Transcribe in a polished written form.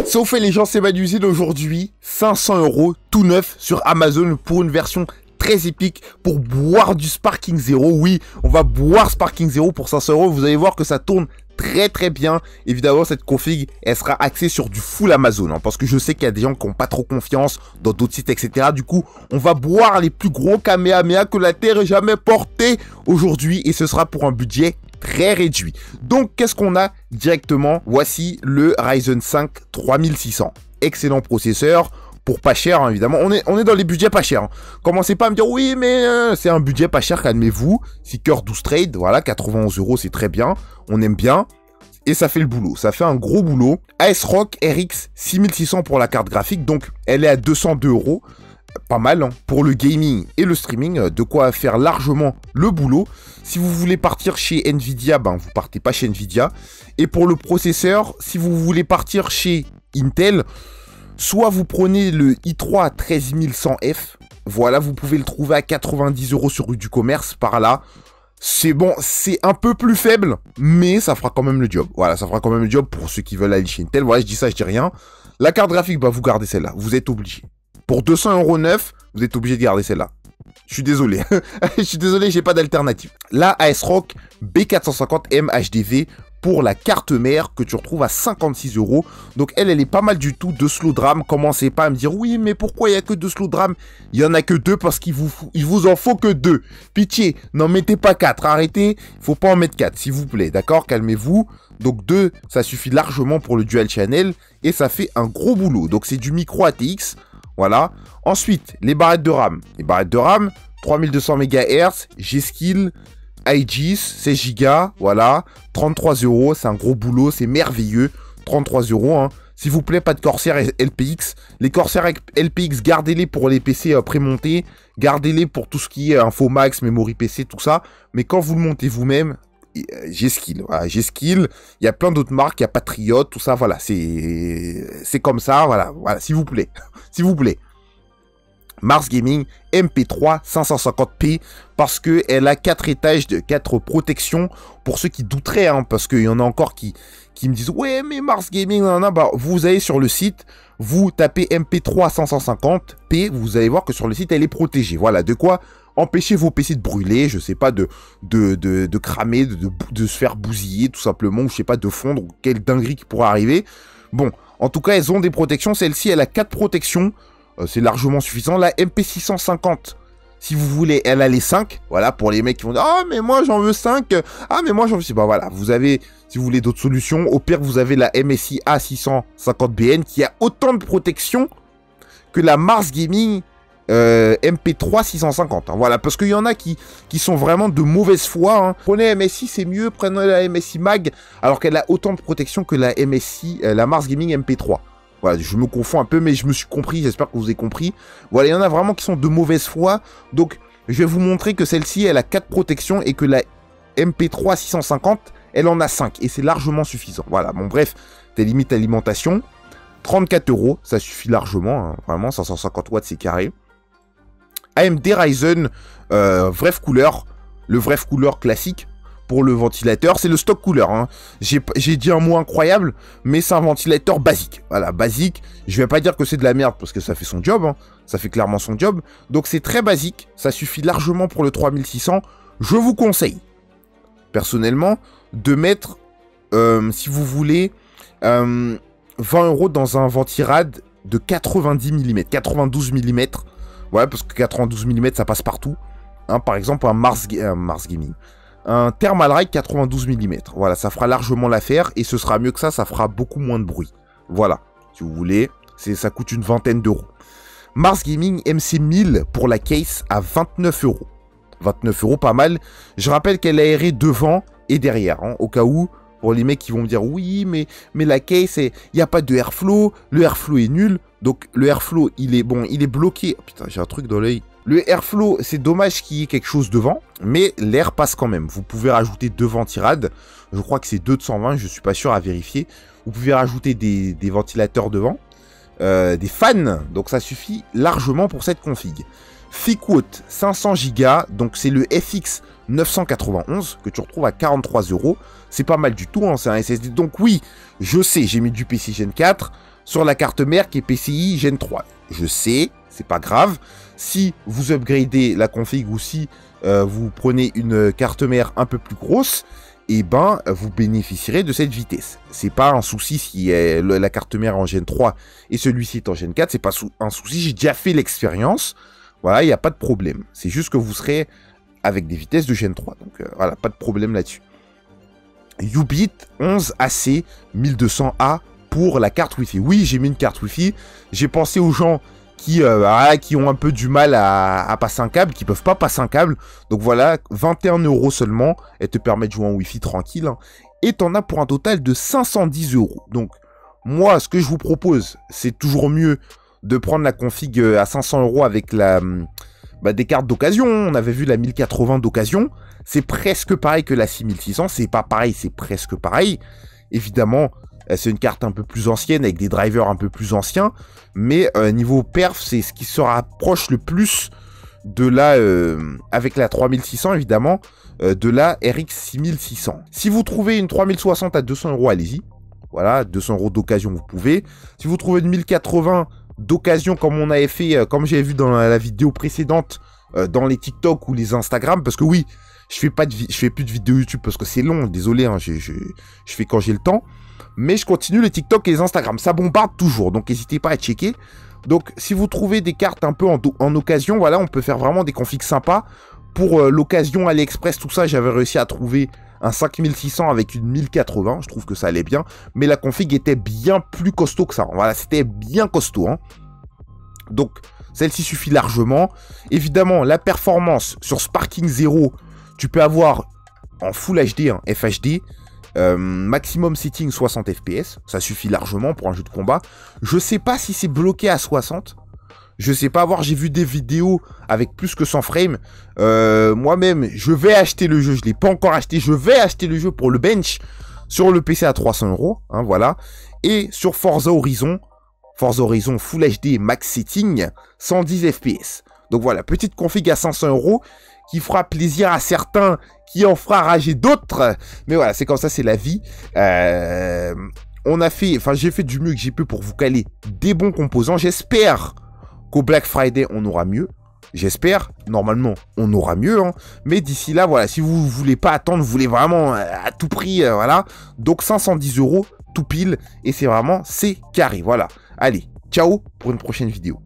Sauf fait les gens, c'est Manusine aujourd'hui, 500 € tout neuf sur Amazon pour une version très épique pour boire du Sparking Zero. Oui, on va boire Sparking Zero pour 500 €. Vous allez voir que ça tourne très bien. Évidemment, cette config, elle sera axée sur du full Amazon, hein, parce que je sais qu'il y a des gens qui n'ont pas trop confiance dans d'autres sites, etc. Du coup, on va boire les plus gros Kamehameha que la Terre ait jamais porté aujourd'hui, et ce sera pour un budget très réduit. Donc, qu'est-ce qu'on a directement? Voici le Ryzen 5 3600. Excellent processeur. Pour pas cher, hein, évidemment. On est dans les budgets pas chers. Hein. Commencez pas à me dire, oui, mais c'est un budget pas cher, calmez-vous. Seeker 12 Trade, voilà, 91 €, c'est très bien. On aime bien. Et ça fait le boulot. Ça fait un gros boulot. ASRock RX 6600 pour la carte graphique. Donc, elle est à 202 €. Pas mal, hein, pour le gaming et le streaming. De quoi faire largement le boulot. Si vous voulez partir chez Nvidia, ben, vous partez pas chez Nvidia. Et pour le processeur, si vous voulez partir chez Intel, soit vous prenez le i3 à 13100F, voilà, vous pouvez le trouver à 90 € sur rue du commerce, par là. C'est bon, c'est un peu plus faible, mais ça fera quand même le job. Voilà, ça fera quand même le job pour ceux qui veulent aller chez Intel. Voilà, je dis ça, je dis rien. La carte graphique, bah, vous gardez celle-là, vous êtes obligé. Pour 200 € neuf, vous êtes obligé de garder celle-là. Je suis désolé, je suis désolé, j'ai pas d'alternative. La ASRock B450M HDV pour la carte mère que tu retrouves à 56 €. Donc elle est pas mal du tout. De slow dram. Commencez pas à me dire oui, mais pourquoi il y a que 2 slow dram? Il y en a que 2 parce qu'il vous en faut que 2. Pitié, n'en mettez pas 4. Arrêtez, il faut pas en mettre 4, s'il vous plaît. D'accord, calmez-vous. Donc 2, ça suffit largement pour le dual channel et ça fait un gros boulot. Donc c'est du micro ATX. Voilà. Ensuite, les barrettes de RAM. Les barrettes de RAM, 3200 MHz, G-Skill, Aegis, 16 Go, voilà, 33 €, c'est un gros boulot, c'est merveilleux, 33 €, hein. S'il vous plaît, pas de Corsair LPX, les Corsair LPX, gardez-les pour les PC prémontés, gardez-les pour tout ce qui est Infomax, Memory PC, tout ça, mais quand vous le montez vous-même, G-Skill, voilà, G-Skill, il y a plein d'autres marques, il y a Patriot, tout ça, voilà, c'est comme ça, voilà, s'il vous plaît, s'il vous plaît. Mars Gaming MP3 550p parce que elle a 4 étages de 4 protections pour ceux qui douteraient, hein, parce qu'il y en a encore qui me disent ouais mais Mars Gaming bah, vous allez sur le site, vous tapez MP3 550p, vous allez voir que sur le site elle est protégée. Voilà, de quoi empêcher vos PC de brûler, je sais pas, de cramer, de se faire bousiller tout simplement, ou je sais pas, de fondre, ou quelle dinguerie qui pourrait arriver. Bon, en tout cas elles ont des protections, celle-ci elle a 4 protections. C'est largement suffisant. La MP650, si vous voulez, elle a les 5. Voilà, pour les mecs qui vont dire « Ah, mais moi, j'en veux 5. Ah, mais moi, j'en veux... » Bah voilà, vous avez, si vous voulez d'autres solutions, au pire, vous avez la MSI A650BN qui a autant de protection que la Mars Gaming MP3 650. Hein. Voilà, parce qu'il y en a qui sont vraiment de mauvaise foi. Hein. Prenez MSI, c'est mieux. Prenez la MSI Mag, alors qu'elle a autant de protection que la MSI, la Mars Gaming MP3. Voilà, je me confonds un peu, mais je me suis compris, j'espère que vous avez compris. Voilà, il y en a vraiment qui sont de mauvaise foi. Donc, je vais vous montrer que celle-ci, elle a 4 protections et que la MP3 650, elle en a 5. Et c'est largement suffisant. Voilà, bon bref, tes limites alimentation. 34 €, ça suffit largement. Hein, vraiment, 550 watts, c'est carré. AMD Ryzen, Vref Cooler. Le Vref Cooler classique. Pour le ventilateur, c'est le stock cooler. Hein. J'ai dit un mot incroyable, mais c'est un ventilateur basique. Voilà, basique. Je vais pas dire que c'est de la merde parce que ça fait son job. Hein. Ça fait clairement son job. Donc c'est très basique. Ça suffit largement pour le 3600. Je vous conseille, personnellement, de mettre, si vous voulez, 20 € dans un ventirad de 90 mm, 92 mm. Ouais, parce que 92 mm, ça passe partout. Hein, par exemple, un Mars Gaming. Un Thermalright 92 mm. Voilà, ça fera largement l'affaire. Et ce sera mieux que ça fera beaucoup moins de bruit. Voilà, si vous voulez. Ça coûte une vingtaine d'euros. Mars Gaming MC1000 pour la case à 29 €. 29 €, pas mal. Je rappelle qu'elle est aérée devant et derrière. Hein, au cas où, pour les mecs qui vont me dire oui, mais la case, il n'y a pas de airflow. Le airflow est nul. Donc le airflow, il est bon, il est bloqué. Oh, putain, j'ai un truc dans l'œil. Le airflow, c'est dommage qu'il y ait quelque chose devant, mais l'air passe quand même. Vous pouvez rajouter 2 ventirades. Je crois que c'est 220, je suis pas sûr à vérifier. Vous pouvez rajouter des ventilateurs devant, des fans. Donc ça suffit largement pour cette config. ThickWood 500 Go, donc c'est le FX 991 que tu retrouves à 43 €. C'est pas mal du tout, hein, c'est un SSD. Donc oui, je sais, j'ai mis du PC Gen 4. sur la carte mère qui est PCI Gen 3. Je sais, c'est pas grave. Si vous upgradez la config ou si vous prenez une carte mère un peu plus grosse, et ben vous bénéficierez de cette vitesse. C'est pas un souci si la carte mère en Gen 3 et celui-ci est en Gen 4, c'est pas un souci, j'ai déjà fait l'expérience. Voilà, il n'y a pas de problème. C'est juste que vous serez avec des vitesses de Gen 3. Donc voilà, pas de problème là-dessus. Ubit 11AC 1200A pour la carte Wi-Fi. Oui, j'ai mis une carte Wi-Fi. J'ai pensé aux gens qui ont un peu du mal à passer un câble, qui peuvent pas passer un câble. Donc voilà, 21 € seulement. Elle te permet de jouer en Wi-Fi tranquille. Hein. Et t'en as pour un total de 510 €. Donc moi, ce que je vous propose, c'est toujours mieux de prendre la config à 500 € avec des cartes d'occasion. On avait vu la 1080 d'occasion. C'est presque pareil que la 6600. C'est pas pareil, c'est presque pareil. Évidemment, c'est une carte un peu plus ancienne avec des drivers un peu plus anciens. Mais niveau perf, c'est ce qui se rapproche le plus de la... avec la 3600 évidemment, de la RX 6600. Si vous trouvez une 3060 à 200 €, allez-y. Voilà, 200 € d'occasion, vous pouvez. Si vous trouvez une 1080 d'occasion, comme on avait fait, comme j'avais vu dans la vidéo précédente, dans les TikTok ou les Instagram, parce que oui, je fais plus de vidéos YouTube parce que c'est long, désolé, hein, je fais quand j'ai le temps, mais je continue les TikTok et les Instagram, ça bombarde toujours, donc n'hésitez pas à checker. Donc si vous trouvez des cartes un peu en occasion, voilà, on peut faire vraiment des configs sympas. Pour l'occasion AliExpress, tout ça, j'avais réussi à trouver un 5600 avec une 1080, je trouve que ça allait bien, mais la config était bien plus costaud que ça, voilà, c'était bien costaud, hein. Donc, celle-ci suffit largement. Évidemment, la performance sur Sparking 0, tu peux avoir en Full HD, hein, FHD, maximum setting 60 FPS, ça suffit largement pour un jeu de combat. Je sais pas si c'est bloqué à 60, je sais pas, j'ai vu des vidéos avec plus que 100 frames. Moi-même, je vais acheter le jeu, je l'ai pas encore acheté, je vais acheter le jeu pour le bench sur le PC à 300 €, hein, voilà. Et sur Forza Horizon Full HD Max Setting, 110 FPS. Donc voilà, petite config à 500 € qui fera plaisir à certains, qui en fera rager d'autres. Mais voilà, c'est comme ça, c'est la vie. J'ai fait du mieux que j'ai pu pour vous caler des bons composants. J'espère qu'au Black Friday, on aura mieux. J'espère, normalement, on aura mieux. Hein. Mais d'ici là, voilà, si vous voulez pas attendre, vous voulez vraiment à tout prix, voilà. Donc 510 € tout pile. Et c'est carré, voilà. Allez, ciao pour une prochaine vidéo.